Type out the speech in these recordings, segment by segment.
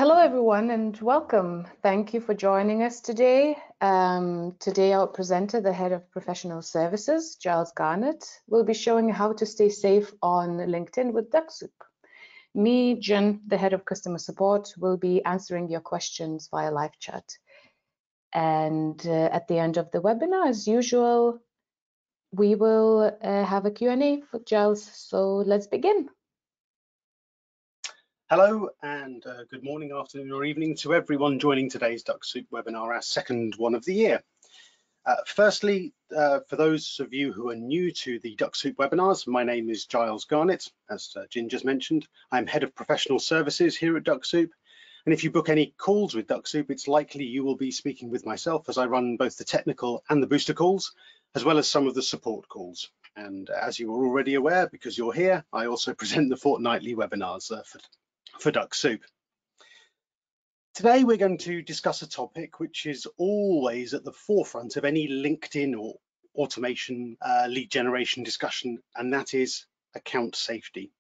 Hello, everyone, and welcome. Thank you for joining us today. Today, our presenter, the Head of Professional Services, Giles Garnett, will be showing you how to stay safe on LinkedIn with Dux-Soup. Me, Jen, the Head of Customer Support, will be answering your questions via live chat. And at the end of the webinar, as usual, we will have a Q&A for Giles. So let's begin. Hello and good morning, afternoon or evening to everyone joining today's Dux-Soup webinar, our second one of the year. Firstly, for those of you who are new to the Dux-Soup webinars, my name is Giles Garnett. As Jin just mentioned, I'm Head of Professional Services here at Dux-Soup. And if you book any calls with Dux-Soup, it's likely you will be speaking with myself as I run both the technical and the booster calls, as well as some of the support calls. And as you are already aware, because you're here, I also present the fortnightly webinars for Dux-Soup. Today we're going to discuss a topic which is always at the forefront of any LinkedIn or automation lead generation discussion, and that is account safety.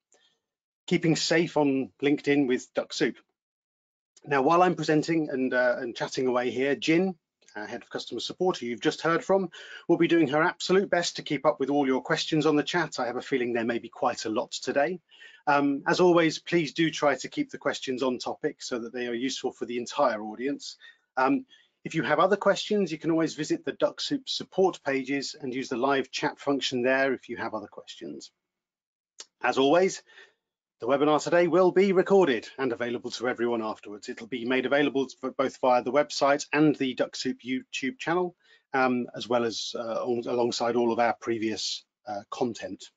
Keeping safe on LinkedIn with Dux-Soup. Now, while I'm presenting and chatting away here, Jin, Head of Customer Support, who you've just heard from, will be doing her absolute best to keep up with all your questions on the chat. I have a feeling there may be quite a lot today. As always, please do try to keep the questions on topic so that they are useful for the entire audience. If you have other questions, you can always visit the Dux-Soup support pages and use the live chat function there if you have other questions. As always, the webinar today will be recorded and available to everyone afterwards. It'll be made available both via the website and the Dux-Soup YouTube channel, as well as alongside all of our previous content.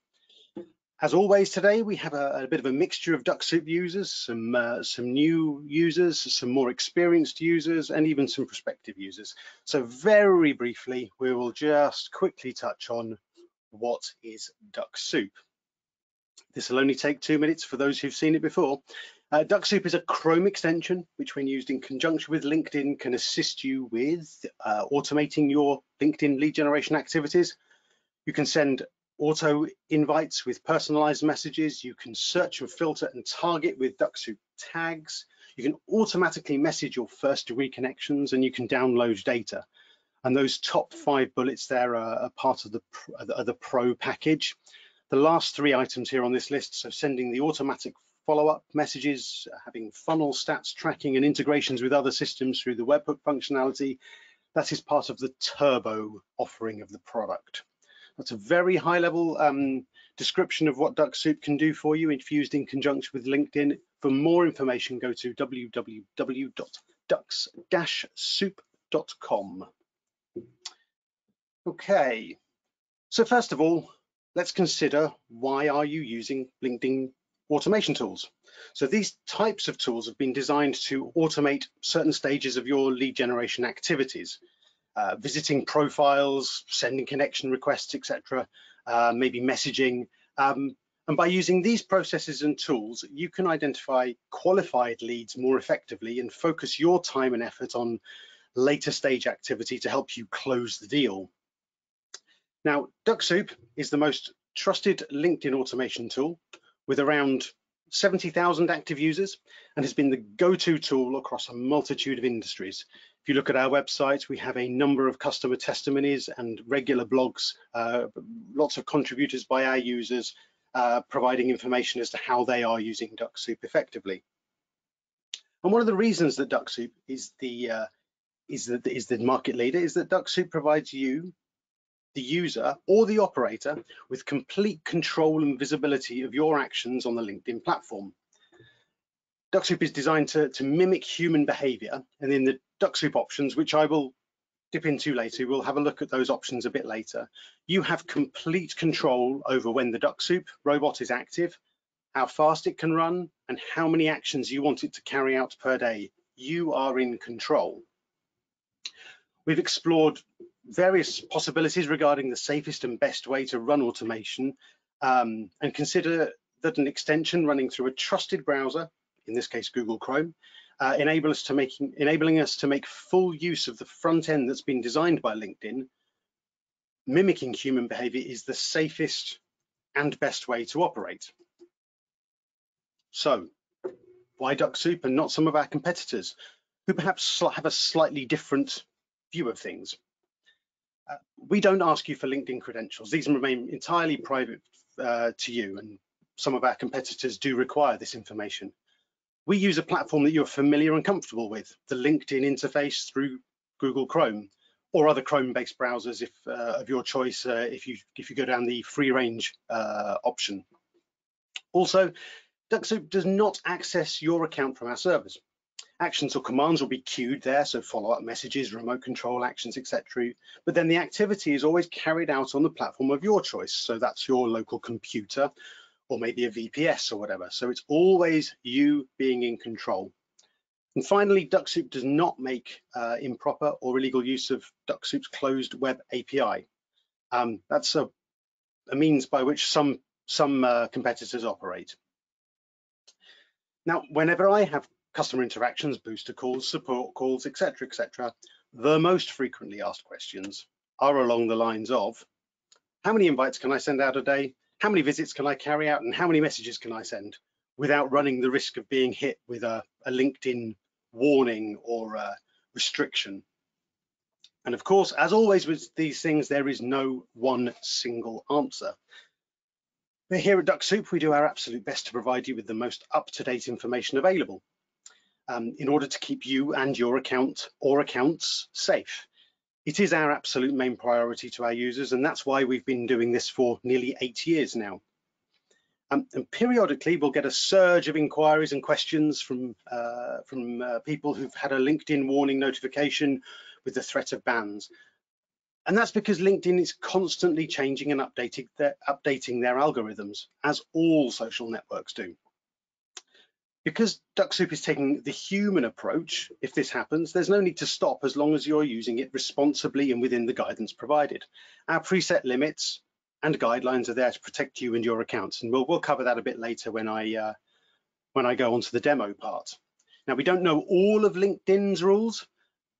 As always today, we have a bit of a mixture of Dux-Soup users, some new users, some more experienced users, and even some prospective users. So very briefly, we will just quickly touch on what is Dux-Soup. This will only take 2 minutes for those who've seen it before. Dux-Soup is a Chrome extension, which when used in conjunction with LinkedIn can assist you with automating your LinkedIn lead generation activities. You can send auto invites with personalized messages. You can search and filter and target with Dux-Soup tags. You can automatically message your first degree connections, and you can download data. And those top 5 bullets there are part of the Pro package. The last 3 items here on this list, so sending the automatic follow-up messages, having funnel stats tracking and integrations with other systems through the webhook functionality, that is part of the turbo offering of the product. That's a very high level description of what Dux-Soup can do for you if used in conjunction with LinkedIn. For more information, go to www.dux-soup.com. Okay, so first of all, let's consider why are you using LinkedIn automation tools. So these types of tools have been designed to automate certain stages of your lead generation activities. Visiting profiles, sending connection requests, etc., maybe messaging. And by using these processes and tools, you can identify qualified leads more effectively and focus your time and effort on later stage activity to help you close the deal. Now, Dux-Soup is the most trusted LinkedIn automation tool with around 70,000 active users and has been the go-to tool across a multitude of industries. If you look at our website, we have a number of customer testimonies and regular blogs, lots of contributors by our users providing information as to how they are using Dux-Soup effectively. And one of the reasons that Dux-Soup is the market leader is that Dux-Soup provides you, the user or the operator, with complete control and visibility of your actions on the LinkedIn platform. Dux-Soup is designed to mimic human behavior, and in the Dux-Soup options, which I will dip into later, we'll have a look at those options a bit later. You have complete control over when the Dux-Soup robot is active, how fast it can run, and how many actions you want it to carry out per day. You are in control. We've explored various possibilities regarding the safest and best way to run automation, and consider that an extension running through a trusted browser, in this case Google Chrome, enabling us to make full use of the front end that's been designed by LinkedIn, mimicking human behavior, is the safest and best way to operate. So Why Dux-Soup and not some of our competitors who perhaps have a slightly different view of things? We don't ask you for LinkedIn credentials. These remain entirely private to you, and some of our competitors do require this information. We use a platform that you're familiar and comfortable with, the LinkedIn interface through Google Chrome or other Chrome-based browsers if of your choice, if you go down the free range option. Also, Dux-Soup does not access your account from our servers. Actions or commands will be queued there, so follow-up messages, remote control actions, etc. But then the activity is always carried out on the platform of your choice. So that's your local computer or maybe a VPS or whatever. So it's always you being in control. And finally, Dux-Soup does not make improper or illegal use of Dux-Soup's closed web API. That's a means by which some competitors operate. Now, whenever I have customer interactions, booster calls, support calls, etc., the most frequently asked questions are along the lines of, how many invites can I send out a day? How many visits can I carry out? And how many messages can I send without running the risk of being hit with a LinkedIn warning or a restriction? And of course, as always with these things, there is no one single answer. But here at Dux-Soup, we do our absolute best to provide you with the most up-to-date information available in order to keep you and your account or accounts safe. It is our absolute main priority to our users, and that's why we've been doing this for nearly 8 years now. And periodically, we'll get a surge of inquiries and questions from people who've had a LinkedIn warning notification with the threat of bans. And that's because LinkedIn is constantly changing and updating their algorithms, as all social networks do. Because Dux-Soup is taking the human approach, if this happens, there's no need to stop as long as you're using it responsibly and within the guidance provided. Our preset limits and guidelines are there to protect you and your accounts, and we'll cover that a bit later when I go on to the demo part. Now, we don't know all of LinkedIn's rules,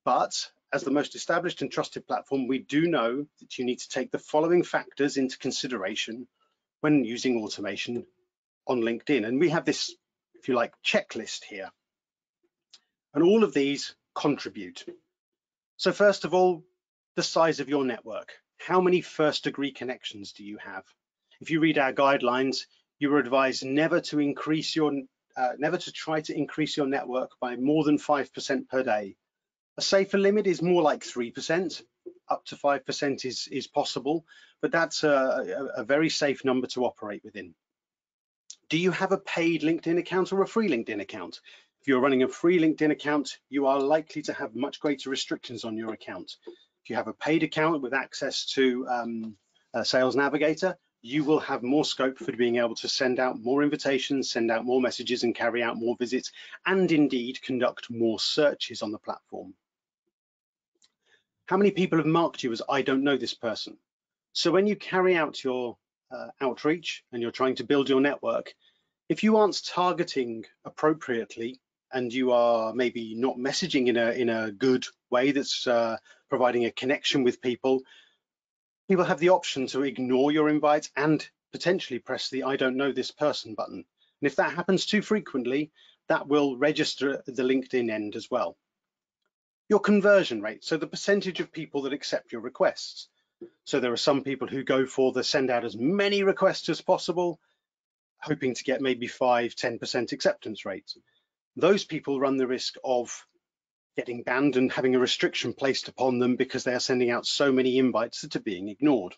but as the most established and trusted platform, we do know that you need to take the following factors into consideration when using automation on LinkedIn. And we have this, if you like, checklist here. And all of these contribute. So first of all, the size of your network. How many first degree connections do you have? If you read our guidelines, you are advised never to try to increase your network by more than 5% per day. A safer limit is more like 3%. Up to 5% is possible, but that's a very safe number to operate within. Do you have a paid LinkedIn account or a free LinkedIn account? If you're running a free LinkedIn account, you are likely to have much greater restrictions on your account. If you have a paid account with access to a Sales Navigator, you will have more scope for being able to send out more invitations, send out more messages, and carry out more visits, and indeed conduct more searches on the platform. How many people have marked you as I don't know this person? So when you carry out your outreach and you're trying to build your network, if you aren't targeting appropriately and you are maybe not messaging in a good way that's providing a connection with people, people have the option to ignore your invites and potentially press the I don't know this person button. And if that happens too frequently, that will register at the LinkedIn end as well. Your conversion rate, so the percentage of people that accept your requests. So there are some people who go for the send out as many requests as possible, hoping to get maybe 5–10% acceptance rates. Those people run the risk of getting banned and having a restriction placed upon them because they are sending out so many invites that are being ignored.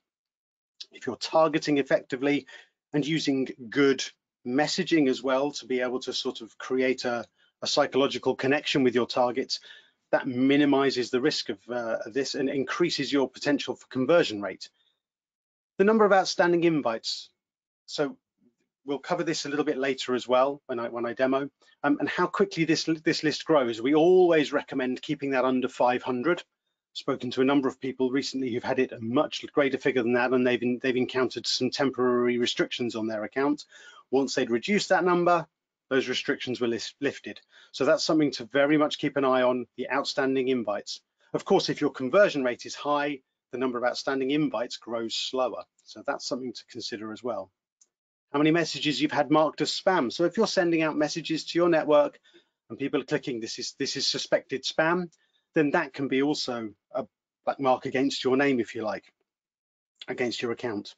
If you're targeting effectively and using good messaging as well to be able to sort of create a psychological connection with your targets, that minimizes the risk of this and increases your potential for conversion rate. The number of outstanding invites. So we'll cover this a little bit later as well when I demo, and how quickly this list grows. We always recommend keeping that under 500. Spoken to a number of people recently who've had it a much greater figure than that, and they've encountered some temporary restrictions on their account. Once they'd reduced that number, those restrictions were lifted. So that's something to very much keep an eye on, the outstanding invites. Of course, if your conversion rate is high, the number of outstanding invites grows slower. So that's something to consider as well. how many messages you've had marked as spam. So if you're sending out messages to your network and people are clicking this is suspected spam, then that can be also a black mark against your name, if you like, against your account.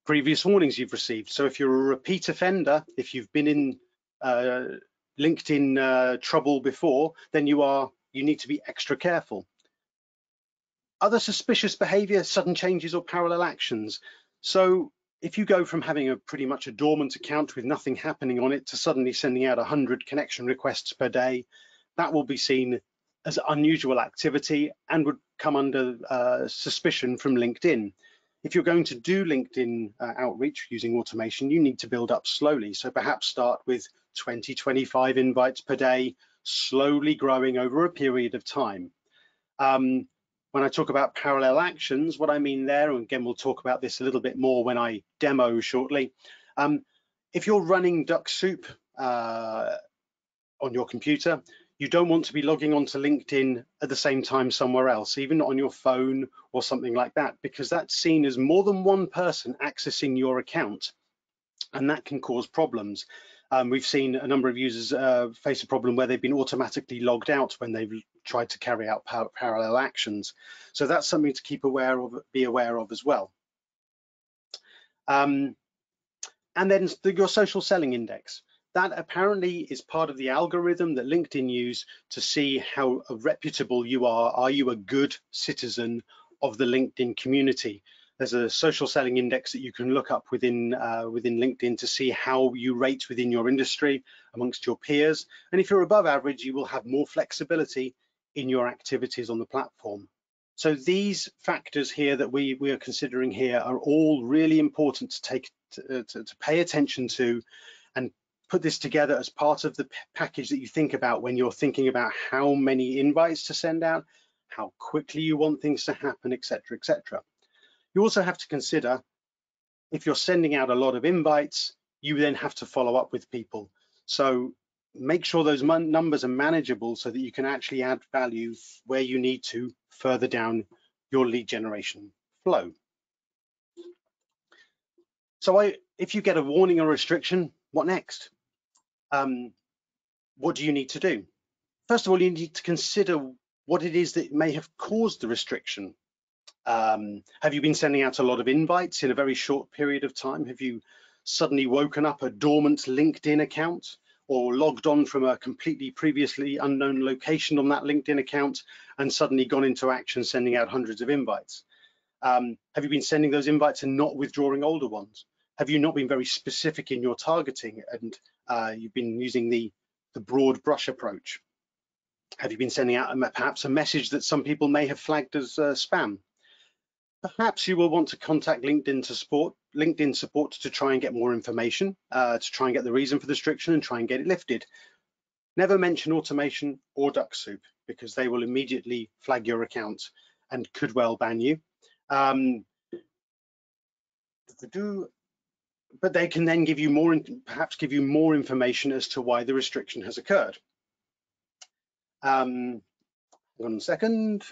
Previous warnings you've received. So if you're a repeat offender, if you've been in LinkedIn trouble before, then you need to be extra careful. Other suspicious behavior, sudden changes or parallel actions. So if you go from having pretty much a dormant account with nothing happening on it to suddenly sending out 100 connection requests per day, that will be seen as unusual activity and would come under suspicion from LinkedIn. If you're going to do LinkedIn outreach using automation, you need to build up slowly. So perhaps start with 20, 25 invites per day, slowly growing over a period of time. When I talk about parallel actions, what I mean there, and again, we'll talk about this a little bit more when I demo shortly. If you're running Dux-Soup on your computer, you don't want to be logging onto LinkedIn at the same time somewhere else, even on your phone or something like that, because that's seen as more than one person accessing your account, and that can cause problems. We've seen a number of users face a problem where they've been automatically logged out when they've tried to carry out parallel actions. So that's something to be aware of as well. And then your social selling index. That apparently is part of the algorithm that LinkedIn use to see how reputable you are. Are you a good citizen of the LinkedIn community? There's a social selling index that you can look up within LinkedIn to see how you rate within your industry amongst your peers. And if you're above average, you will have more flexibility in your activities on the platform. So these factors here that we are considering here are all really important to pay attention to, and put this together as part of the package that you think about when you're thinking about how many invites to send out, how quickly you want things to happen, etc., etc. You also have to consider, if you're sending out a lot of invites, you then have to follow up with people. So make sure those numbers are manageable so that you can actually add value where you need to further down your lead generation flow. So if you get a warning or restriction, what next? What do you need to do? First of all, you need to consider what it is that may have caused the restriction. Have you been sending out a lot of invites in a very short period of time? Have you suddenly woken up a dormant LinkedIn account, or logged on from a completely previously unknown location on that LinkedIn account and suddenly gone into action sending out hundreds of invites? Have you been sending those invites and not withdrawing older ones? Have you not been very specific in your targeting and you've been using the broad brush approach? Have you been sending out perhaps a message that some people may have flagged as spam? Perhaps you will want to contact LinkedIn support to try and get more information, to try and get the reason for the restriction and try and get it lifted. Never mention automation or Dux-Soup, because they will immediately flag your account and could well ban you. But they can then give you perhaps give you more information as to why the restriction has occurred. Hang on a second.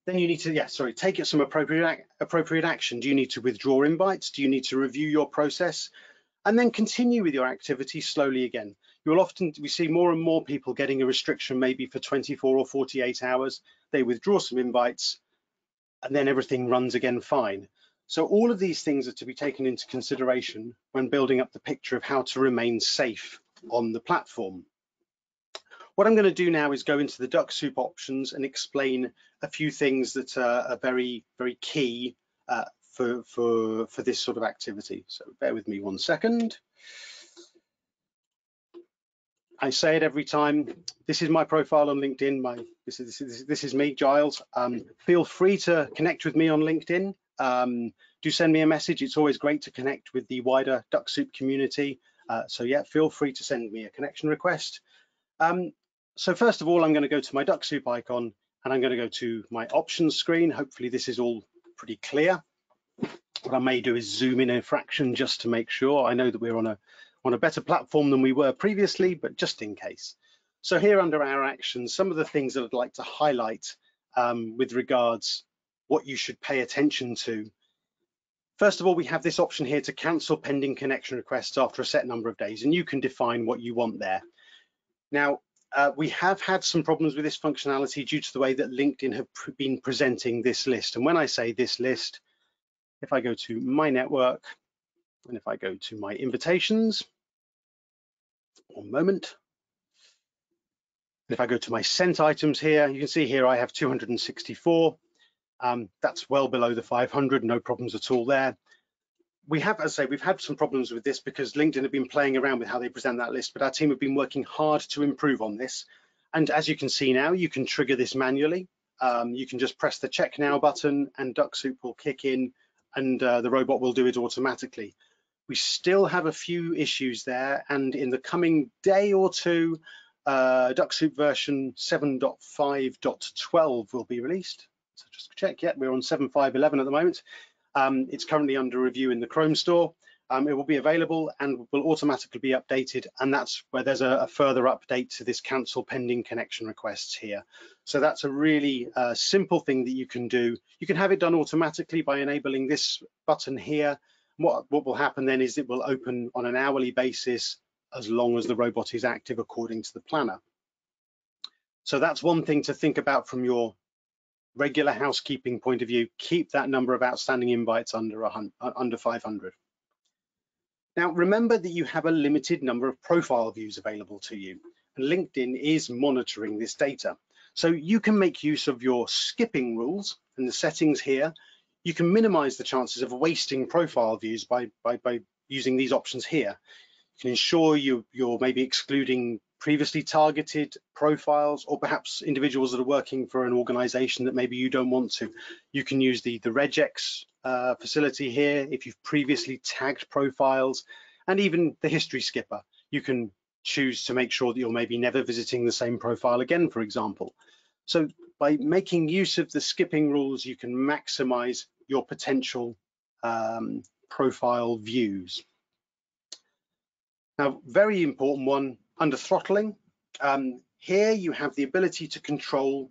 Then you need to, take some appropriate action. Do you need to withdraw invites? Do you need to review your process? And then continue with your activity slowly again. We see more and more people getting a restriction maybe for 24 or 48 hours. They withdraw some invites and then everything runs again fine. So all of these things are to be taken into consideration when building up the picture of how to remain safe on the platform. What I'm going to do now is go into the Dux-Soup options and explain a few things that are very, very key for this sort of activity. So bear with me 1 second. I say it every time. This is my profile on LinkedIn. This is me, Giles. Feel free to connect with me on LinkedIn. Do send me a message. It's always great to connect with the wider Dux-Soup community. So yeah, feel free to send me a connection request. So first of all, I'm going to go to my Dux-Soup icon and I'm going to go to my options screen. Hopefully this is all pretty clear. What I may do is zoom in a fraction just to make sure. I know that we're on a better platform than we were previously, but just in case. So here under our actions, some of the things that I'd like to highlight with regards what you should pay attention to First of all, we have this option here to cancel pending connection requests after a set number of days, and you can define what you want there. Now, we have had some problems with this functionality due to the way that LinkedIn have been presenting this list. And when I say this list, if I go to my network, and if I go to my invitations, one moment, and if I go to my sent items here, you can see here I have 264. That's well below the 500, no problems at all there. We have, as I say, we've had some problems with this because LinkedIn have been playing around with how they present that list, but our team have been working hard to improve on this. And as you can see now, you can trigger this manually. You can just press the check now button and Dux-Soup will kick in and the robot will do it automatically. We still have a few issues there, and in the coming day or two, Dux-Soup version 7.5.12 will be released. So just check, yeah, we're on 7.5.11 at the moment. It's currently under review in the Chrome store. It will be available and will automatically be updated, and that's where there's a further update to this cancel pending connection requests here. So that's a really simple thing that you can do. You can have it done automatically by enabling this button here. What will happen then is it will open on an hourly basis as long as the robot is active according to the planner. So that's one thing to think about from your regular housekeeping point of view. Keep that number of outstanding invites under 500. Now, remember that you have a limited number of profile views available to you, and LinkedIn is monitoring this data. So you can make use of your skipping rules and the settings here. You can minimize the chances of wasting profile views by using these options here. You can ensure you're maybe excluding previously targeted profiles, or perhaps individuals that are working for an organization that maybe you don't want to. You can use the regex facility here if you've previously tagged profiles, and even the history skipper. You can choose to make sure that you're maybe never visiting the same profile again, for example. So by making use of the skipping rules, you can maximize your potential profile views. Now, very important one, under throttling, here you have the ability to control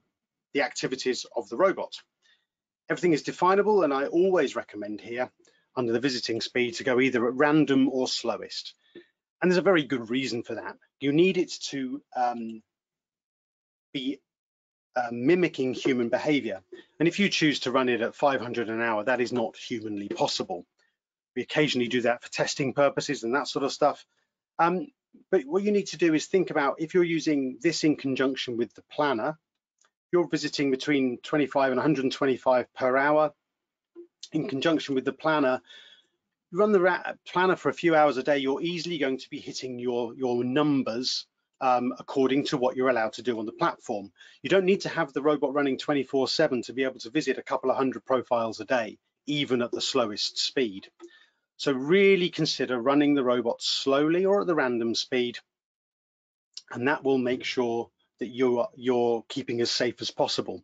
the activities of the robot. Everything is definable, and I always recommend here under the visiting speed to go either at random or slowest. And there's a very good reason for that. You need it to be mimicking human behavior. And if you choose to run it at 500 an hour, that is not humanly possible. We occasionally do that for testing purposes and that sort of stuff. But what you need to do is think about, if you're using this in conjunction with the planner, you're visiting between 25 and 125 per hour. In conjunction with the planner, you run the planner for a few hours a day, you're easily going to be hitting your numbers according to what you're allowed to do on the platform. You don't need to have the robot running 24/7 to be able to visit a couple of hundred profiles a day, even at the slowest speed. So really consider running the robot slowly or at the random speed, and that will make sure that you're keeping as safe as possible.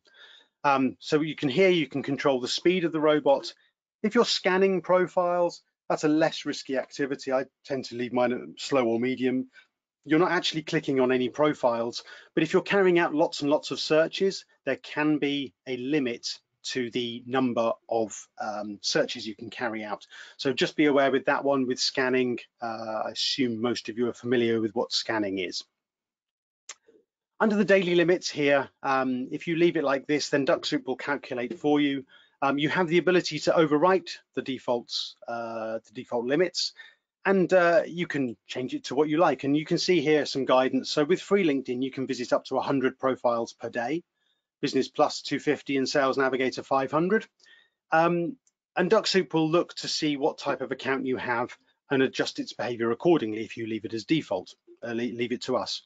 So you can control the speed of the robot. If you're scanning profiles, that's a less risky activity. I tend to leave mine at slow or medium. You're not actually clicking on any profiles, but if you're carrying out lots and lots of searches, there can be a limit to the number of searches you can carry out. So just be aware with that one, with scanning. I assume most of you are familiar with what scanning is. Under the daily limits here, if you leave it like this, then Dux-Soup will calculate for you. You have the ability to overwrite the default limits, and you can change it to what you like. And you can see here some guidance. So with free LinkedIn, you can visit up to 100 profiles per day, Business Plus 250 and Sales Navigator 500. And Dux-Soup will look to see what type of account you have and adjust its behavior accordingly if you leave it as default, leave it to us.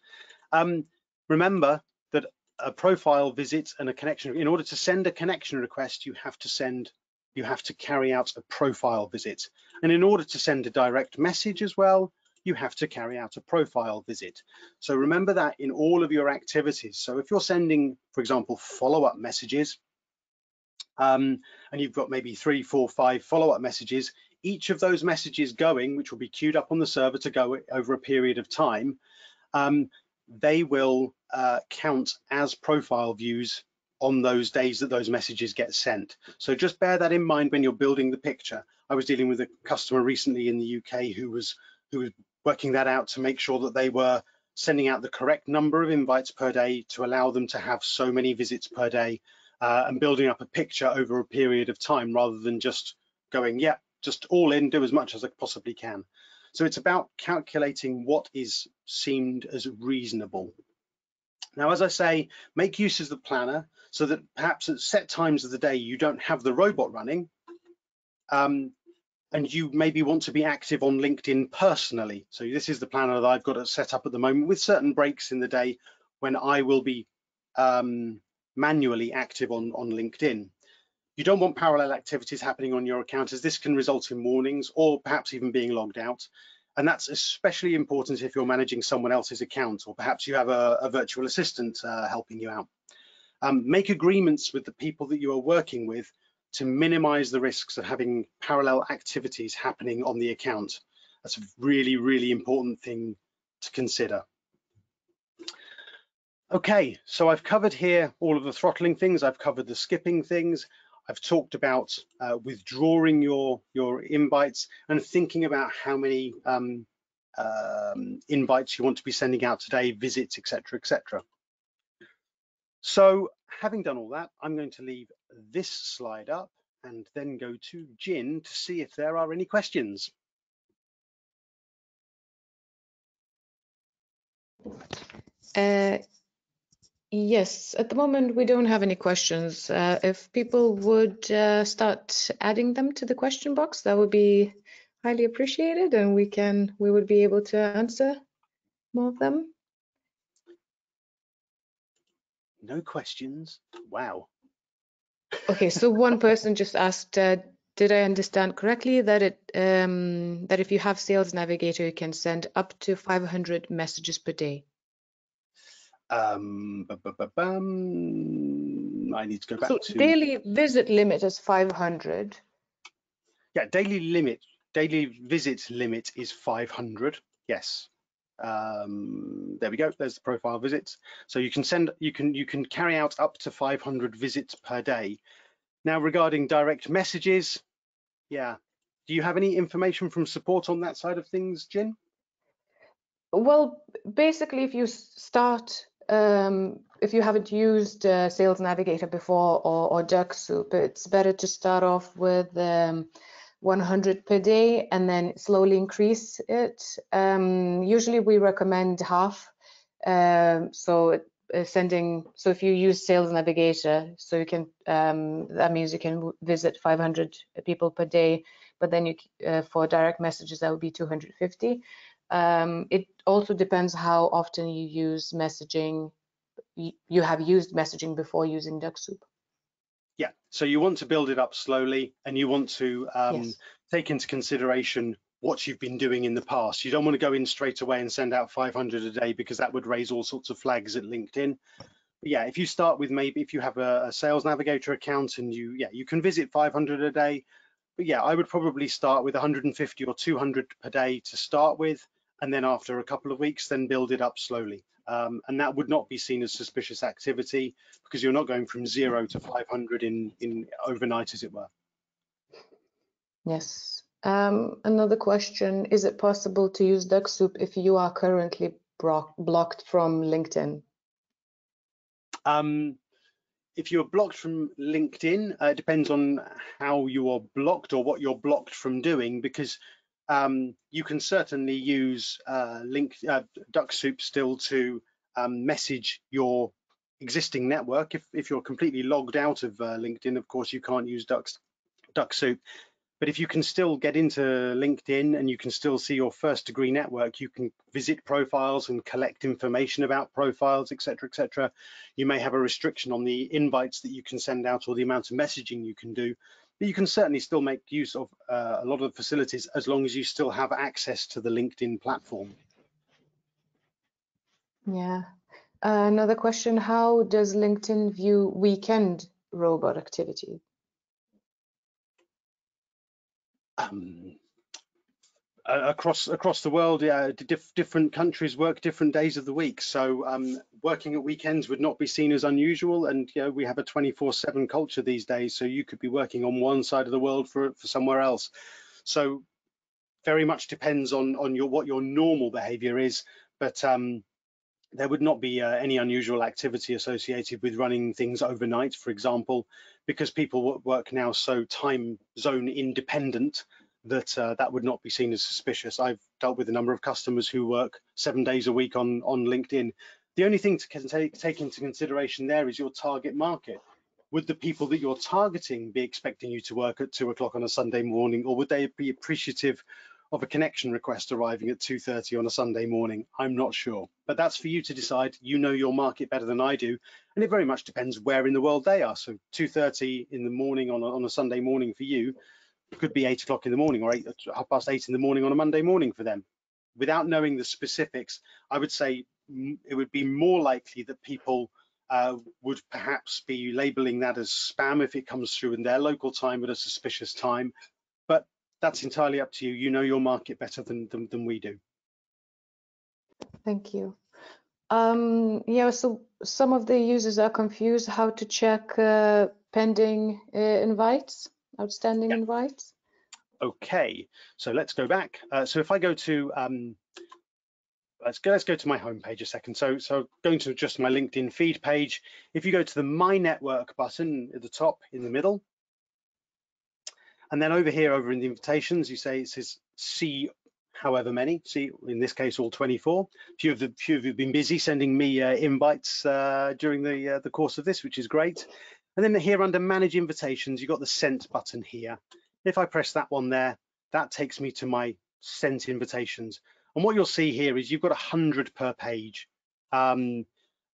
Remember that a profile visit and a connection, in order to send a connection request, you have to carry out a profile visit. And in order to send a direct message as well, you have to carry out a profile visit. So remember that in all of your activities. So if you're sending, for example, follow-up messages, and you've got maybe 3, 4, 5 follow-up messages, each of those messages going, which will be queued up on the server to go over a period of time, they will count as profile views on those days that those messages get sent. So just bear that in mind when you're building the picture. I was dealing with a customer recently in the UK who was working that out to make sure that they were sending out the correct number of invites per day to allow them to have so many visits per day, and building up a picture over a period of time rather than just going, yeah, just all in, do as much as I possibly can. So it's about calculating what is seemed as reasonable. Now, as I say, make use of the planner so that perhaps at set times of the day you don't have the robot running, and you maybe want to be active on LinkedIn personally. So this is the planner that I've got it set up at the moment with certain breaks in the day when I will be manually active on LinkedIn. You don't want parallel activities happening on your account, as this can result in warnings or perhaps even being logged out. And that's especially important if you're managing someone else's account, or perhaps you have a virtual assistant helping you out. Make agreements with the people that you are working with to minimize the risks of having parallel activities happening on the account. That's a really, really important thing to consider. Okay, so I've covered here all of the throttling things. I've covered the skipping things. I've talked about withdrawing your invites and thinking about how many invites you want to be sending out today, visits, etc., etc. So having done all that, I'm going to leave this slide up and then go to Jin to see if there are any questions. Yes, at the moment we don't have any questions. If people would start adding them to the question box, that would be highly appreciated, and we would be able to answer more of them. No questions. Wow. Okay, so one person just asked, did I understand correctly that that if you have Sales Navigator, you can send up to 500 messages per day? I need to go back to daily visit limit is 500. Yeah, daily visit limit is 500. Yes. There we go. There's the profile visits. So you can carry out up to 500 visits per day. Now, regarding direct messages, yeah. Do you have any information from support on that side of things, Jin? Well, basically, if you start, if you haven't used Sales Navigator before or Dux-Soup, it's better to start off with 100 per day and then slowly increase it. Usually we recommend half. So if you use Sales Navigator, so you can, that means you can visit 500 people per day, but then you for direct messages, that would be 250. It also depends how often you use messaging. You have used messaging before using Dux-Soup. Yeah, so you want to build it up slowly, and you want to Yes. take into consideration what you've been doing in the past. You don't want to go in straight away and send out 500 a day, because that would raise all sorts of flags at LinkedIn. But yeah, if you start with, maybe if you have a Sales Navigator account and you can visit 500 a day, but yeah, I would probably start with 150 or 200 per day to start with, and then after a couple of weeks, then build it up slowly. And that would not be seen as suspicious activity, because you're not going from 0 to 500 in overnight, as it were. Yes. Another question, is it possible to use Dux-Soup if you are currently blocked from LinkedIn? If you're blocked from LinkedIn, it depends on how you are blocked or what you're blocked from doing, because you can certainly use Dux-Soup still to message your existing network. If you're completely logged out of LinkedIn, of course, you can't use Dux-Soup. But if you can still get into LinkedIn and you can still see your first degree network, you can visit profiles and collect information about profiles, etc., etc. You may have a restriction on the invites that you can send out or the amount of messaging you can do, but you can certainly still make use of a lot of the facilities, as long as you still have access to the LinkedIn platform. Yeah. Another question, how does LinkedIn view weekend robot activity? Across the world, different countries work different days of the week. So working at weekends would not be seen as unusual. And we have a 24/7 culture these days. So you could be working on one side of the world for somewhere else. So very much depends on what your normal behavior is. But there would not be any unusual activity associated with running things overnight, for example, because people work now so time zone independent that that would not be seen as suspicious. I've dealt with a number of customers who work 7 days a week on LinkedIn. The only thing to take into consideration there is your target market. Would the people that you're targeting be expecting you to work at 2 o'clock on a Sunday morning, or would they be appreciative of a connection request arriving at 2:30 on a Sunday morning? I'm not sure, but that's for you to decide. You know your market better than I do, and it very much depends where in the world they are. So 2:30 in the morning on a Sunday morning for you could be 8 o'clock in the morning, or 8:30 in the morning on a Monday morning for them. Without knowing the specifics, I would say it would be more likely that people would perhaps be labeling that as spam if it comes through in their local time at a suspicious time. But that's entirely up to you. You know your market better than we do. Thank you. Yeah, so some of the users are confused how to check pending invites, outstanding invites. Okay, so let's go back. So if I go to let's go to my home page a second. So going to just my LinkedIn feed page. If you go to the My Network button at the top in the middle, and then over here, over in the invitations, you say it says see however many. See, in this case, all 24. Few of you have been busy sending me invites during the course of this, which is great. And then here under Manage Invitations, you've got the Sent button here. If I press that one there, that takes me to my sent invitations. And what you'll see here is you've got 100 per page. And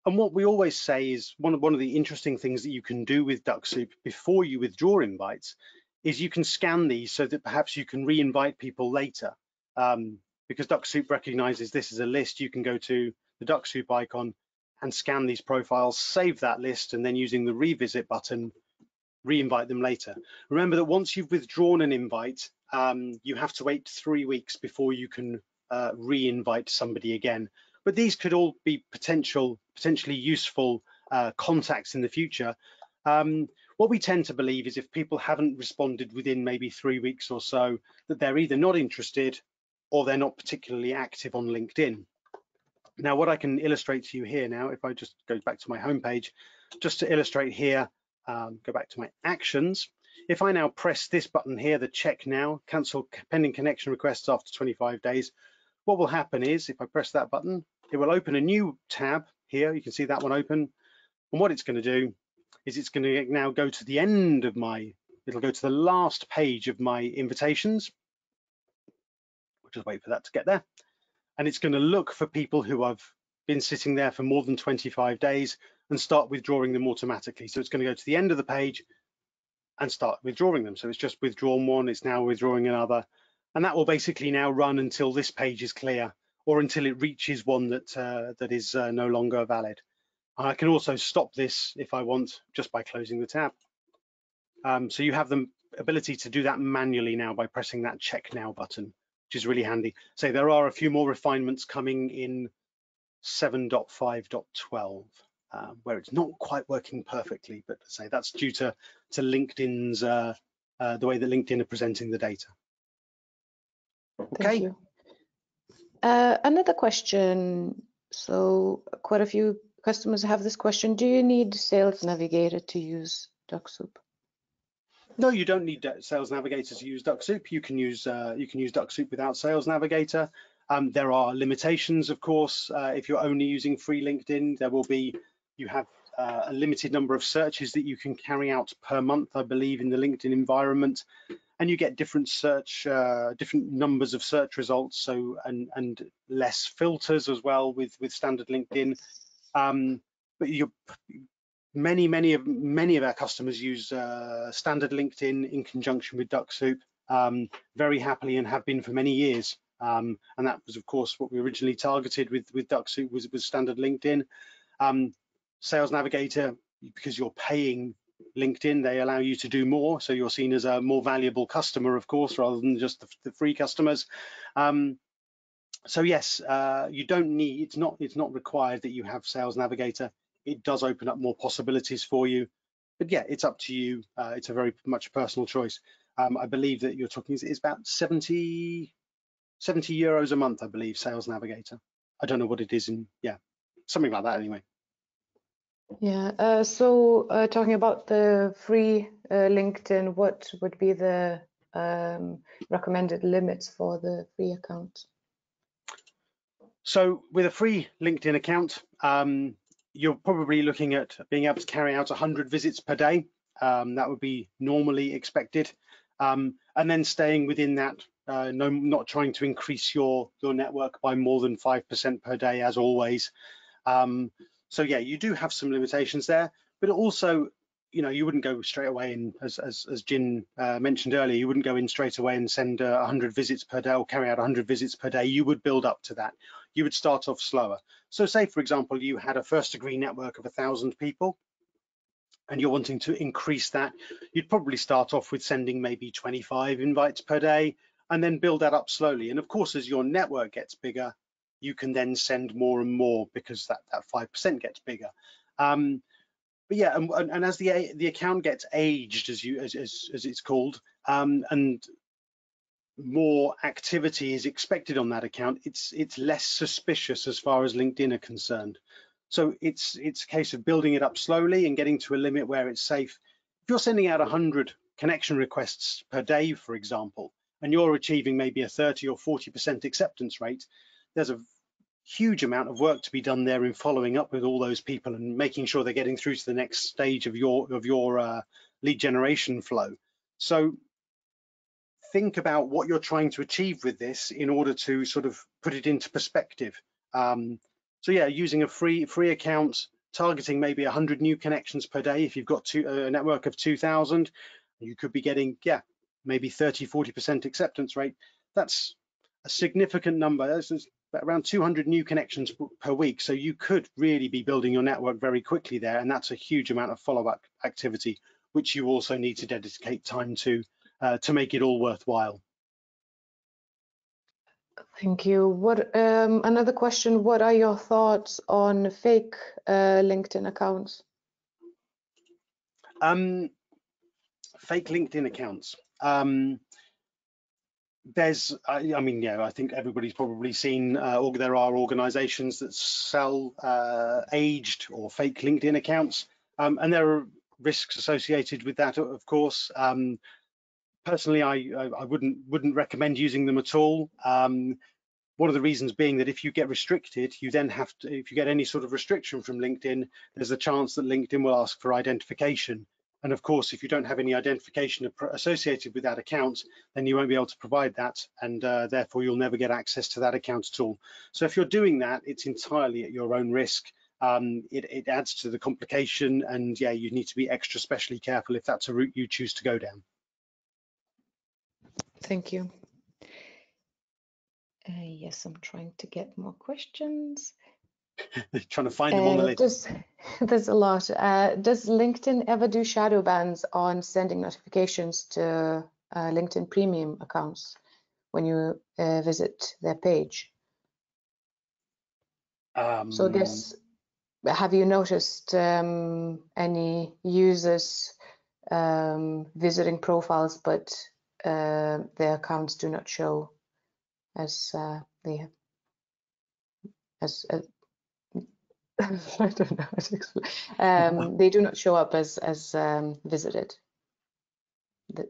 what we always say is one of the interesting things that you can do with Dux-Soup before you withdraw invites is you can scan these so that perhaps you can re-invite people later. Because Dux-Soup recognizes this as a list, you can go to the Dux-Soup icon and scan these profiles, save that list, and then using the revisit button, re-invite them later. Remember that once you've withdrawn an invite, you have to wait 3 weeks before you can re-invite somebody again. But these could all be potentially useful contacts in the future. What we tend to believe is if people haven't responded within maybe 3 weeks or so, that they're either not interested or they're not particularly active on LinkedIn. Now, what I can illustrate to you here now, if I just go back to my homepage, just to illustrate here, go back to my actions. If I now press this button here, the check now, cancel pending connection requests after 25 days, what will happen is if I press that button, it will open a new tab here. You can see that one open. And what it's going to do is it's going to now go to the end of it'll go to the last page of my invitations. We'll just wait for that to get there. And it's going to look for people who have been sitting there for more than 25 days and start withdrawing them automatically. So it's going to go to the end of the page and start withdrawing them. So it's just withdrawn one, it's now withdrawing another. And that will basically now run until this page is clear or until it reaches one that is no longer valid. And I can also stop this if I want just by closing the tab. So you have the ability to do that manually now by pressing that check now button, which is really handy. So there are a few more refinements coming in 7.5.12, where it's not quite working perfectly, but say that's due to LinkedIn's the way that LinkedIn are presenting the data. Okay. Thank you. Another question. So quite a few customers have this question. Do you need Sales Navigator to use Dux-Soup? No, you don't need Sales Navigator to use Dux-Soup. You can use Dux-Soup without Sales Navigator. There are limitations, of course. If you're only using free LinkedIn, you have a limited number of searches that you can carry out per month, I believe, in the LinkedIn environment, and you get different numbers of search results, so and less filters as well with standard LinkedIn. But many of our customers use standard LinkedIn in conjunction with Dux-Soup very happily and have been for many years. And that was, of course, what we originally targeted with Dux-Soup was standard LinkedIn. Sales Navigator, because you're paying LinkedIn, they allow you to do more. So you're seen as a more valuable customer, of course, rather than just the free customers. So yes, you don't need, it's not required that you have Sales Navigator. It does open up more possibilities for you, but yeah, it's up to you. It's a very much personal choice. I believe that you're talking, it's about 70 euros a month, I believe, Sales Navigator. I don't know what it is in, yeah, something like that anyway. Yeah, so talking about the free LinkedIn, what would be the recommended limits for the free account? So with a free LinkedIn account, you're probably looking at being able to carry out 100 visits per day. That would be normally expected. And then staying within that, not trying to increase your network by more than 5% per day, as always. So yeah, you do have some limitations there, but also, you know, you wouldn't go straight away, and as Jin mentioned earlier, you wouldn't go in straight away and send 100 visits per day or carry out 100 visits per day. You would build up to that. You would start off slower. So say, for example, you had a first degree network of 1,000 people and you're wanting to increase that. You'd probably start off with sending maybe 25 invites per day and then build that up slowly. And of course, as your network gets bigger, you can then send more and more because that 5% gets bigger. But yeah, and as the account gets aged, as it's called, and more activity is expected on that account, it's less suspicious as far as LinkedIn are concerned. So it's a case of building it up slowly and getting to a limit where it's safe. If you're sending out 100 connection requests per day, for example, and you're achieving maybe a 30 or 40% acceptance rate, there's a huge amount of work to be done there in following up with all those people and making sure they're getting through to the next stage of your lead generation flow. So think about what you're trying to achieve with this in order to sort of put it into perspective. So yeah, using a free account, targeting maybe 100 new connections per day. If you've got a network of 2,000, you could be getting, yeah, maybe 30-40% acceptance rate. That's a significant number. That's around 200 new connections per week. So you could really be building your network very quickly there, and that's a huge amount of follow-up activity, which you also need to dedicate time to make it all worthwhile. Thank you. What another question, what are your thoughts on fake LinkedIn accounts? Fake LinkedIn accounts. There's, I mean, yeah, I think everybody's probably seen, there are organizations that sell aged or fake LinkedIn accounts, and there are risks associated with that, of course. Personally, I wouldn't recommend using them at all. One of the reasons being that if you get restricted, you then have to, if you get any sort of restriction from LinkedIn, there's a chance that LinkedIn will ask for identification. And of course, if you don't have any identification associated with that account, then you won't be able to provide that, and therefore you'll never get access to that account at all. So if you're doing that, it's entirely at your own risk. It adds to the complication, and yeah, you need to be extra specially careful if that's a route you choose to go down. Thank you. Yes, I'm trying to get more questions. Trying to find them on the list. There's a lot. Does LinkedIn ever do shadow bans on sending notifications to LinkedIn Premium accounts when you visit their page? So have you noticed any users visiting profiles, but their accounts do not show as I don't know how to explain. They do not show up as visited.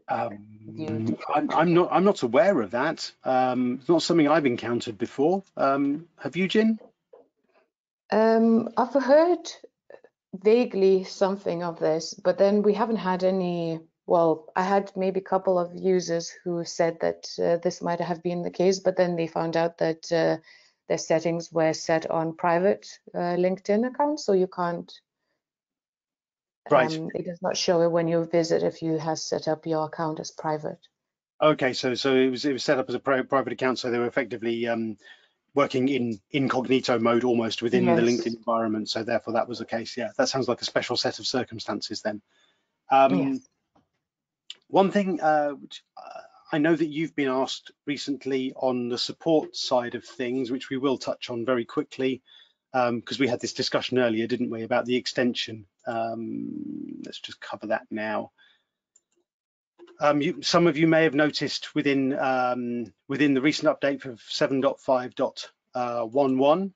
I'm not aware of that. It's not something I've encountered before. Have you, Jin? I've heard vaguely something of this, but then we haven't had any. Well, I had maybe a couple of users who said that this might have been the case, but then they found out that their settings were set on private LinkedIn accounts, so you can't. Right. It does not show it when you visit if you have set up your account as private. Okay, so it was set up as a private account, so they were effectively working in incognito mode almost within the LinkedIn environment. So therefore, that was the case. Yeah, that sounds like a special set of circumstances then. Yes. One thing which I know that you've been asked recently on the support side of things, which we will touch on very quickly, because we had this discussion earlier, didn't we, about the extension. Let's just cover that now. Some of you may have noticed within the recent update of 7.5.11,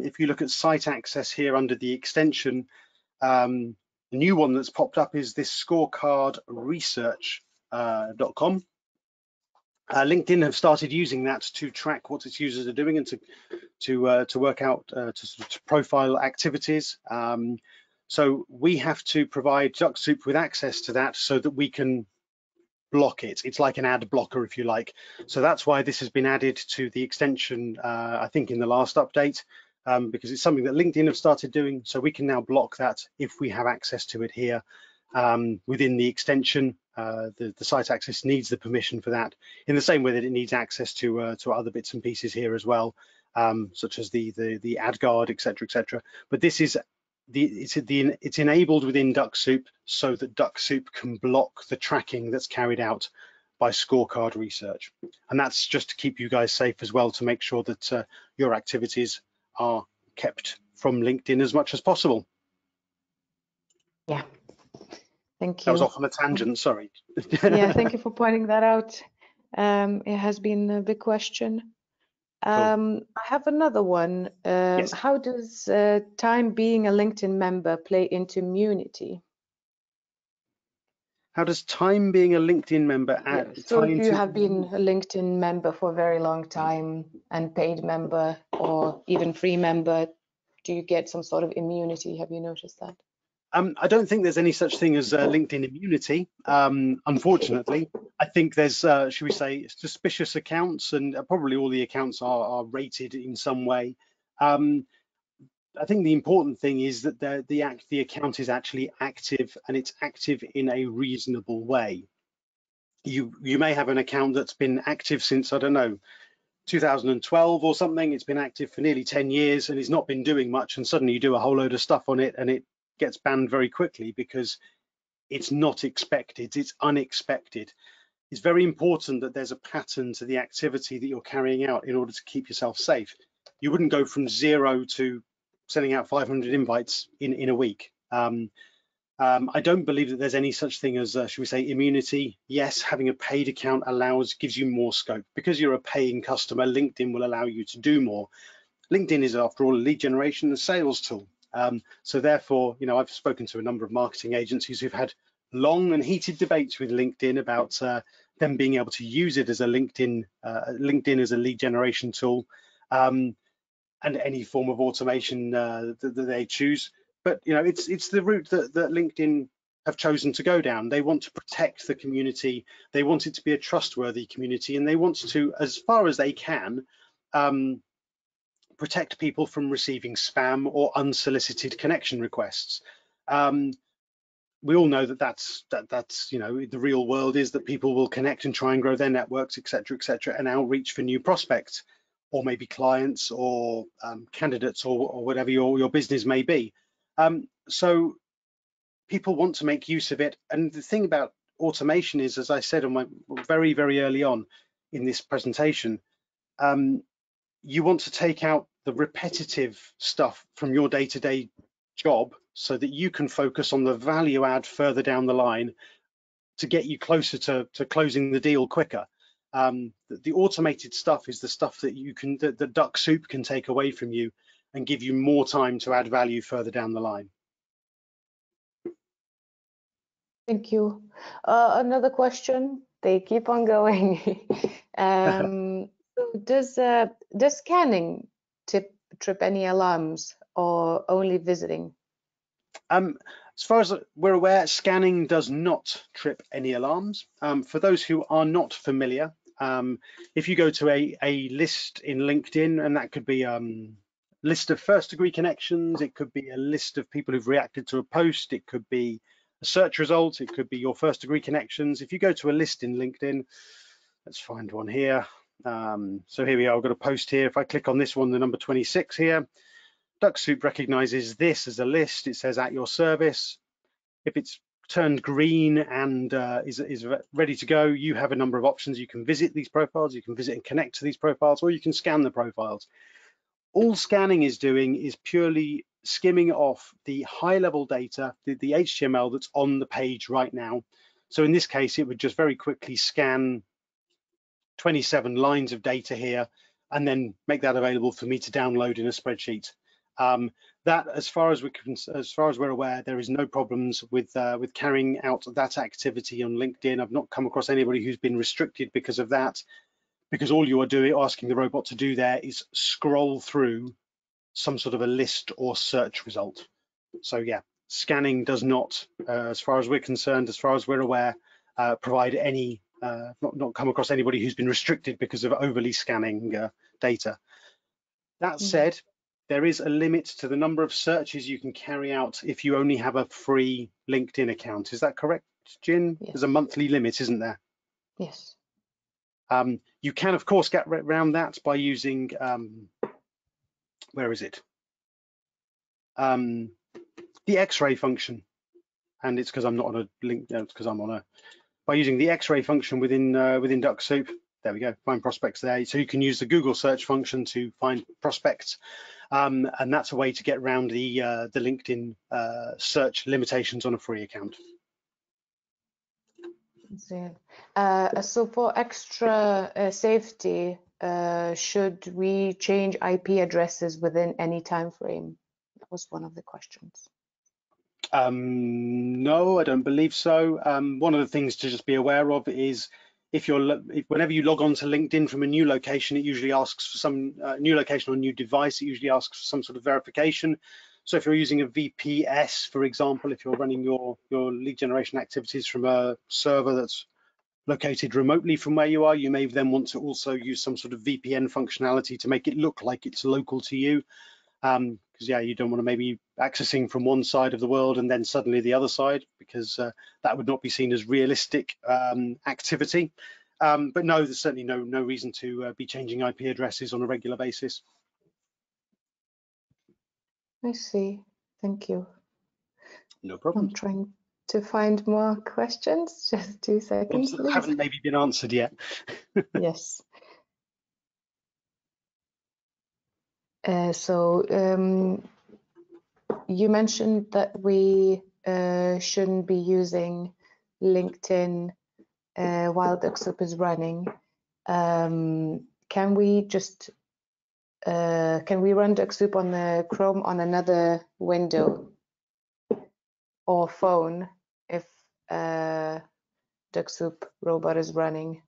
if you look at site access here under the extension, the new one that's popped up is this scorecardresearch.com. LinkedIn have started using that to track what its users are doing and to work out to profile activities. So we have to provide Dux-Soup with access to that so that we can block it. It's like an ad blocker, if you like. So that's why this has been added to the extension, I think in the last update, because it's something that LinkedIn have started doing. So we can now block that if we have access to it here within the extension. The site access needs the permission for that, in the same way that it needs access to other bits and pieces here as well, such as the ad guard, etc. But this is it's enabled within Dux-Soup so that Dux-Soup can block the tracking that's carried out by scorecard research, and that's just to keep you guys safe as well, to make sure that your activities are kept from LinkedIn as much as possible. Yeah, thank That you. was off on a tangent, sorry. Yeah, thank you for pointing that out. It has been a big question. Cool. I have another one. Yes. How does time being a LinkedIn member play into immunity? How does time being a LinkedIn member So tie if you into? have been a LinkedIn member for a very long time and paid member or even free member, do you get some sort of immunity? Have you noticed that? I don't think there's any such thing as LinkedIn immunity, unfortunately. I think there's, should we say, suspicious accounts, and probably all the accounts are rated in some way. I think the important thing is that the account is actually active, and it's active in a reasonable way. You may have an account that's been active since, I don't know, 2012 or something. It's been active for nearly 10 years and it's not been doing much, and suddenly you do a whole load of stuff on it and it gets banned very quickly because it's not expected, it's unexpected. It's very important that there's a pattern to the activity that you're carrying out in order to keep yourself safe. You wouldn't go from 0 to sending out 500 invites in a week. I don't believe that there's any such thing as, should we say, immunity. Yes, having a paid account gives you more scope. Because you're a paying customer, LinkedIn will allow you to do more. LinkedIn is, after all, a lead generation and sales tool. So therefore, I've spoken to a number of marketing agencies who've had long and heated debates with LinkedIn about them being able to use it as a LinkedIn as a lead generation tool, and any form of automation that they choose. But it's the route that LinkedIn have chosen to go down. They want to protect the community. They want it to be a trustworthy community, and they want to, as far as they can, protect people from receiving spam or unsolicited connection requests. We all know that's the real world is that people will connect and try and grow their networks, etc., and outreach for new prospects, or maybe clients or candidates, or whatever your business may be. So people want to make use of it. And the thing about automation is, as I said on my very, very early on in this presentation, you want to take out the repetitive stuff from your day-to-day job so that you can focus on the value add further down the line to get you closer to closing the deal quicker. The automated stuff is the stuff that the Dux-Soup can take away from you and give you more time to add value further down the line. Thank you. Another question. They keep on going. Does scanning trip any alarms, or only visiting? As far as we're aware, scanning does not trip any alarms. For those who are not familiar, if you go to a list in LinkedIn, and that could be list of first-degree connections, it could be a list of people who've reacted to a post, it could be a search result, it could be your first-degree connections. If you go to a list in LinkedIn, let's find one here. So here we are, I've got a post here. If I click on this one, the number 26 here, Dux-Soup recognizes this as a list. It says at your service. If it's turned green and is ready to go, you have a number of options. You can visit these profiles, you can visit and connect to these profiles, or you can scan the profiles. All scanning is doing is purely skimming off the high-level data, the HTML that's on the page right now. So in this case, it would just very quickly scan 27 lines of data here and then make that available for me to download in a spreadsheet. That, as far as we're aware, there is no problems with carrying out that activity on LinkedIn. I've not come across anybody who's been restricted because of that, because all you are asking the robot to do there is scroll through some sort of a list or search result. So yeah, scanning does not, as far as we're concerned, as far as we're aware, provide any, not come across anybody who's been restricted because of overly scanning data. That said, there is a limit to the number of searches you can carry out if you only have a free LinkedIn account. Is that correct, Jin? Yes. There's a monthly limit, isn't there? Yes. You can, of course, get around that by using, where is it? The X-ray function. And it's because I'm not on a link, it's because I'm on a, by using the X-ray function within Dux-Soup. There we go, find prospects there. So you can use the Google search function to find prospects. And that's a way to get around the LinkedIn search limitations on a free account. So for extra safety, should we change IP addresses within any time frame? That was one of the questions. No, I don't believe so. One of the things to just be aware of is whenever you log on to LinkedIn from a new location, it usually asks for some new location or new device. It usually asks for some sort of verification. So if you're using a VPS, for example, if you're running your lead generation activities from a server that's located remotely from where you are, you may then want to also use some sort of VPN functionality to make it look like it's local to you. Because yeah, you don't want to maybe accessing from one side of the world and then suddenly the other side, because that would not be seen as realistic activity. But no, there's certainly no reason to be changing IP addresses on a regular basis. I see. Thank you. No problem. I'm trying to find more questions. Just 2 seconds, please. Haven't maybe been answered yet. Yes. You mentioned that we shouldn't be using LinkedIn while Dux-Soup is running. Can we run Dux-Soup on the Chrome on another window or phone if Dux-Soup robot is running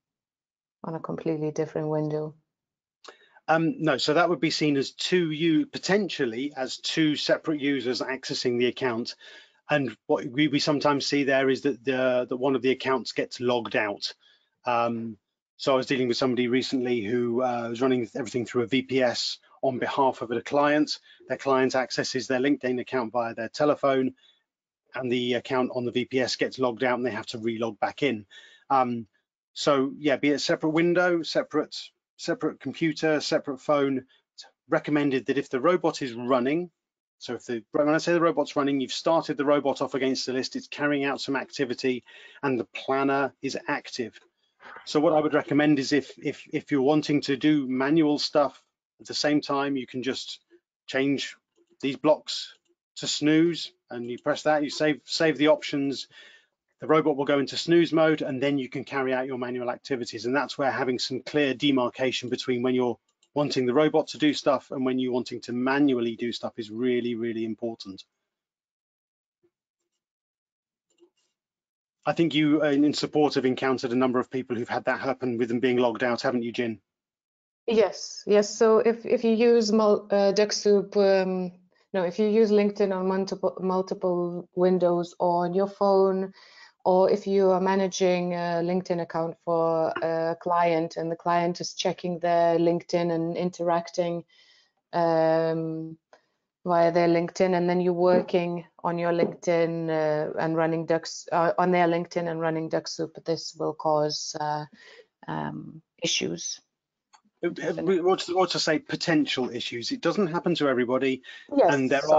on a completely different window? No, so that would be seen as potentially as two separate users accessing the account. And what we sometimes see there is that one of the accounts gets logged out. So I was dealing with somebody recently who was running everything through a VPS on behalf of a client. Their client accesses their LinkedIn account via their telephone, and the account on the VPS gets logged out and they have to relog back in. So yeah, be it a separate window, separate computer, separate phone. It's recommended that if the robot is running, so when I say the robot's running, you've started the robot off against the list, it's carrying out some activity and the planner is active. So what I would recommend is if you're wanting to do manual stuff at the same time, you can just change these blocks to snooze and you press that, you save the options. The robot will go into snooze mode and then you can carry out your manual activities. And that's where having some clear demarcation between when you're wanting the robot to do stuff and when you're wanting to manually do stuff is really, really important. I think you, in support, have encountered a number of people who've had that happen with them being logged out, haven't you, Jin? Yes. So if you use Dux-Soup, if you use LinkedIn on multiple windows on your phone, or if you are managing a LinkedIn account for a client and the client is checking their LinkedIn and interacting via their LinkedIn, and then you're working on your LinkedIn and running on their LinkedIn and running Dux-Soup, this will cause issues. What to say, potential issues. It doesn't happen to everybody, yes, and there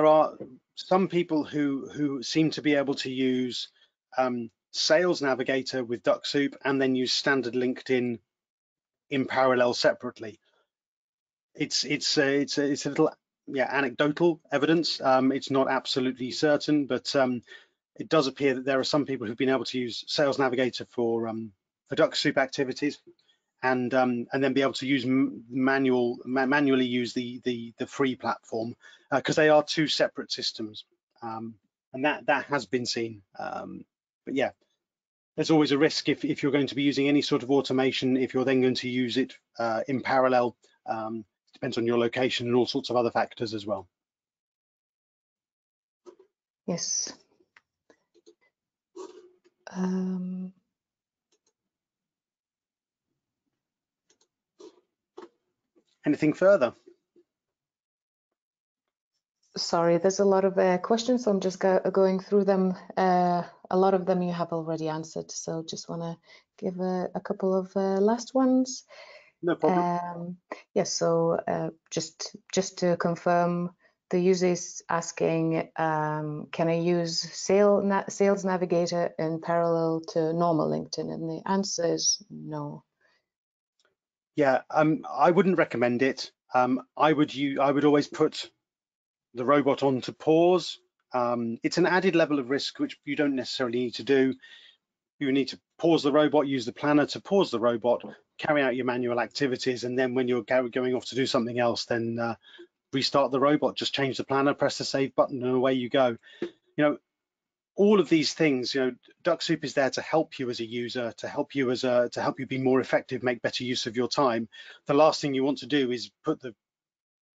are some people who seem to be able to use Sales Navigator with Dux-Soup and then use standard LinkedIn in parallel separately. It's a little anecdotal evidence. It's not absolutely certain, but it does appear that there are some people who've been able to use Sales Navigator for Dux-Soup activities, and then be able to use manually use the free platform, because they are two separate systems, and that has been seen. But yeah, there's always a risk if you're going to be using any sort of automation, if you're then going to use it in parallel. Depends on your location and all sorts of other factors as well. Yes. Anything further? Sorry, there's a lot of questions, so I'm just going through them. A lot of them you have already answered, so just want to give a couple of last ones. No problem. Yes, so just to confirm, the user is asking, can I use Sales Navigator in parallel to normal LinkedIn? And the answer is no. Yeah, I wouldn't recommend it. I would always put the robot on to pause. It's an added level of risk which you don't necessarily need to do. You need to pause the robot, use the planner to pause the robot, carry out your manual activities, and then when you're going off to do something else, then restart the robot, just change the planner, press the save button, and away you go. You know, all of these things, you know, Dux-Soup is there to help you as a user, to help you be more effective, make better use of your time. The last thing you want to do is put the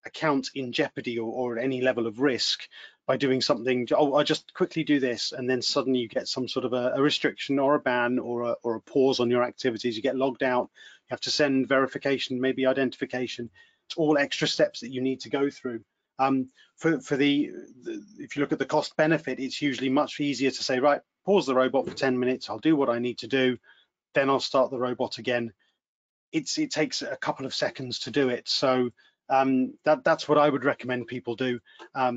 account in jeopardy or at any level of risk by doing something. Oh, I'll just quickly do this, and then suddenly you get some sort of a restriction or a ban or a pause on your activities. You get logged out. You have to send verification, maybe identification. It's all extra steps that you need to go through. If you look at the cost benefit, it's usually much easier to say, right, pause the robot for 10 minutes. I'll do what I need to do, then I'll start the robot again. It takes a couple of seconds to do it. So that's what I would recommend people do,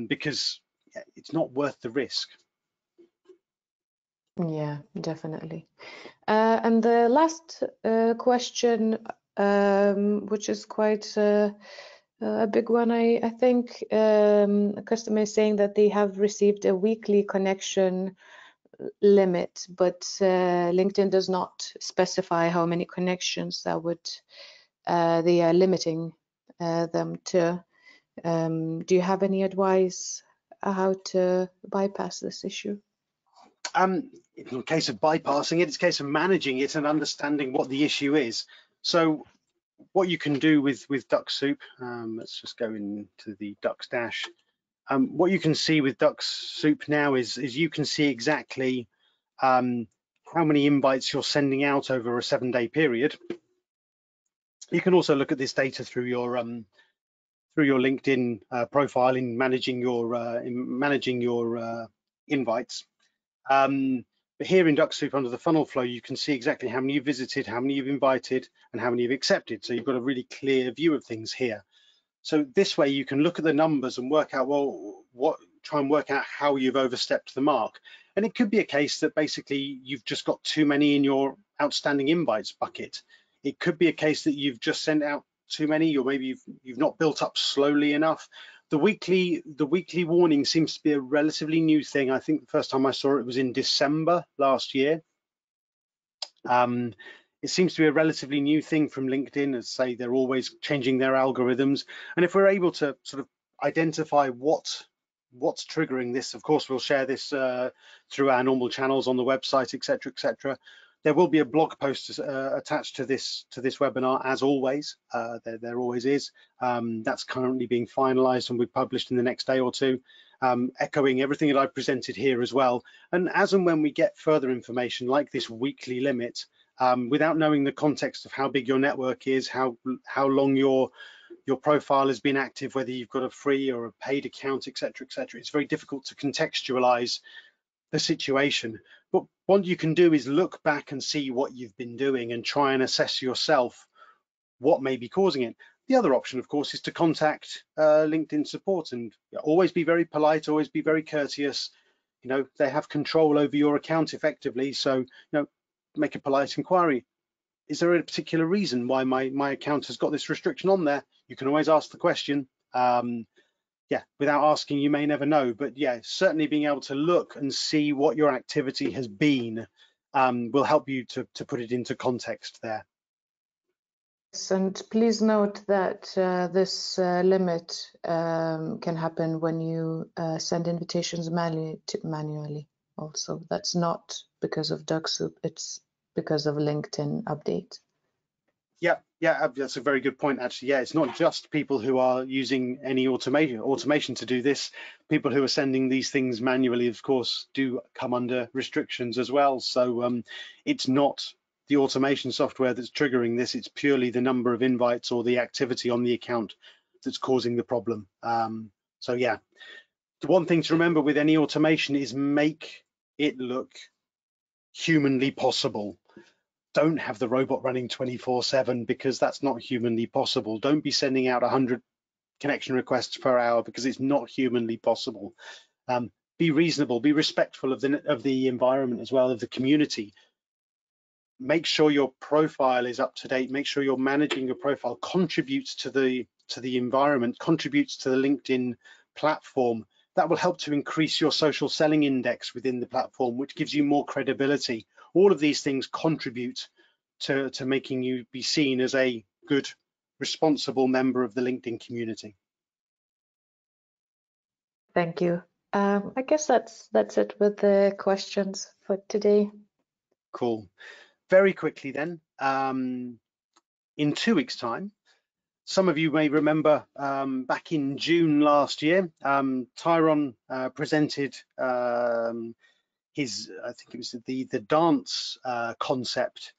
because it's not worth the risk. Yeah, definitely. And the last question, which is quite a big one, I think. A customer is saying that they have received a weekly connection limit, but LinkedIn does not specify how many connections that would they are limiting them to. Do you have any advice how to bypass this issue? It's not a case of bypassing it, it's a case of managing it and understanding what the issue is. So what you can do with Dux-Soup, let's just go into the Dux dash. What you can see with Dux-Soup now is you can see exactly how many invites you're sending out over a 7-day period. You can also look at this data through your LinkedIn profile in managing your invites. But here in Dux-Soup, under the funnel flow, you can see exactly how many you've visited, how many you've invited, and how many you've accepted. So you've got a really clear view of things here. So this way you can look at the numbers and work out, well, try and work out how you've overstepped the mark. And it could be a case that basically you've just got too many in your outstanding invites bucket. It could be a case that you've just sent out too many, or maybe you've not built up slowly enough. The weekly warning seems to be a relatively new thing. I think the first time I saw it was in December last year. It seems to be a relatively new thing from LinkedIn, as say they're always changing their algorithms. And if we're able to sort of identify what's triggering this, of course, we'll share this through our normal channels on the website, etc., etc. There will be a blog post attached to this webinar, as always. There always is. That's currently being finalized and will be published in the next day or two, echoing everything that I've presented here as well. And as and when we get further information like this weekly limit, without knowing the context of how big your network is, how long your profile has been active, whether you've got a free or a paid account, etc., etc., it's very difficult to contextualize the situation. But what you can do is look back and see what you've been doing and try and assess yourself what may be causing it. The other option, of course, is to contact LinkedIn support, and always be very polite, always be very courteous. You know, they have control over your account effectively, so, you know, make a polite inquiry. Is there a particular reason why my account has got this restriction on there? You can always ask the question. Yeah, without asking, you may never know. But yeah, certainly being able to look and see what your activity has been will help you to put it into context there. Yes, and please note that this limit can happen when you send invitations manually. Also, that's not because of Dux-Soup, it's because of LinkedIn update. Yeah, that's a very good point, actually. Yeah, it's not just people who are using any automation to do this. People who are sending these things manually, of course, do come under restrictions as well. So it's not the automation software that's triggering this. It's purely the number of invites or the activity on the account that's causing the problem. So yeah, the one thing to remember with any automation is make it look humanly possible. Don't have the robot running 24/7, because that's not humanly possible. Don't be sending out 100 connection requests per hour, because it's not humanly possible. Be reasonable, be respectful of the environment as well, of the community. Make sure your profile is up to date. Make sure you're managing your profile, contributes to the environment, contributes to the LinkedIn platform. That will help to increase your social selling index within the platform, which gives you more credibility. All of these things contribute to making you be seen as a good, responsible member of the LinkedIn community. Thank you. I guess that's it with the questions for today. Cool. Very quickly then, in 2 weeks' time, some of you may remember back in June last year, Tyron presented his, I think it was the dance concept,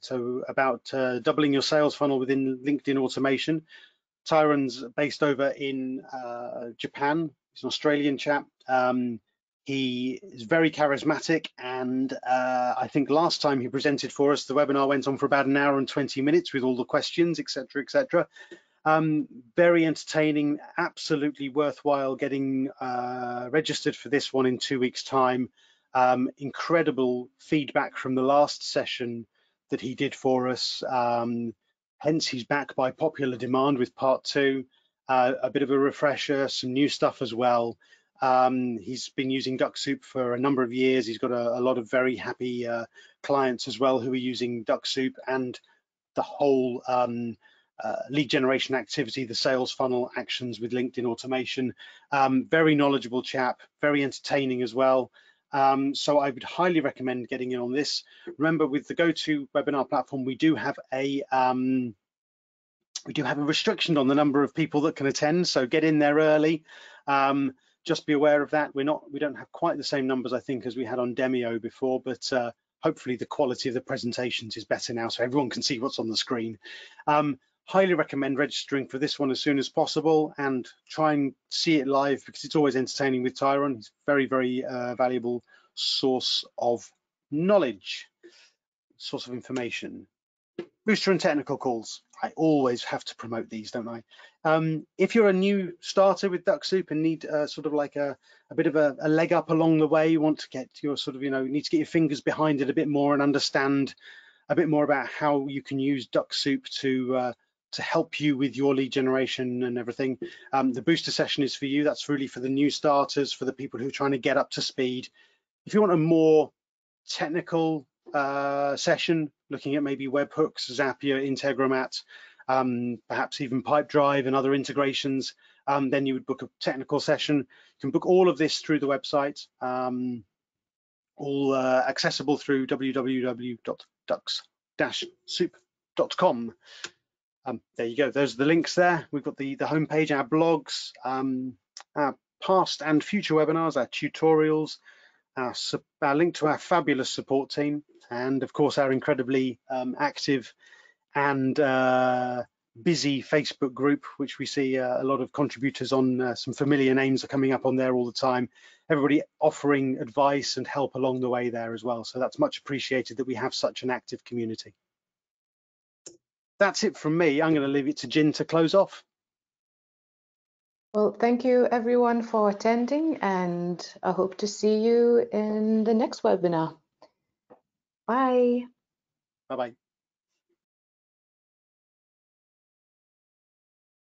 so about doubling your sales funnel within LinkedIn automation. Tyron's based over in Japan. He's an Australian chap. He is very charismatic, and I think last time he presented for us, the webinar went on for about 1 hour and 20 minutes with all the questions, etc., etc. Very entertaining, absolutely worthwhile getting registered for this one in 2 weeks' time. Incredible feedback from the last session that he did for us. Hence, he's back by popular demand with part 2, a bit of a refresher, some new stuff as well. He's been using Dux-Soup for a number of years. He's got a lot of very happy clients as well who are using Dux-Soup and the whole lead generation activity, the sales funnel actions with LinkedIn automation. Very knowledgeable chap, very entertaining as well. So I would highly recommend getting in on this. Remember, with the GoToWebinar platform, we do have a restriction on the number of people that can attend, so get in there early. Just be aware of that. We don't have quite the same numbers, I think, as we had on Demio before, but hopefully the quality of the presentations is better now, so everyone can see what's on the screen. Highly recommend registering for this one as soon as possible, and try and see it live, because it's always entertaining with Tyron. He's a very, very valuable source of knowledge, source of information. Booster and technical calls. I always have to promote these, don't I? If you're a new starter with Dux-Soup and need sort of like a bit of a leg up along the way, you want to get your sort of, need to get your fingers behind it a bit more and understand a bit more about how you can use Dux-Soup to help you with your lead generation and everything. The booster session is for you. That's really for the new starters, for the people who are trying to get up to speed. If you want a more technical session, looking at maybe webhooks, Zapier, Integromat, perhaps even Pipedrive and other integrations, then you would book a technical session. You can book all of this through the website, all accessible through www.dux-soup.com. There you go. Those are the links there. We've got the homepage, our blogs, our past and future webinars, our tutorials, our link to our fabulous support team, and of course our incredibly active and busy Facebook group, which we see a lot of contributors on. Some familiar names are coming up on there all the time. Everybody offering advice and help along the way there as well. So that's much appreciated that we have such an active community. That's it from me. I'm going to leave it to Jin to close off. Well, thank you everyone for attending, and I hope to see you in the next webinar. Bye. Bye-bye.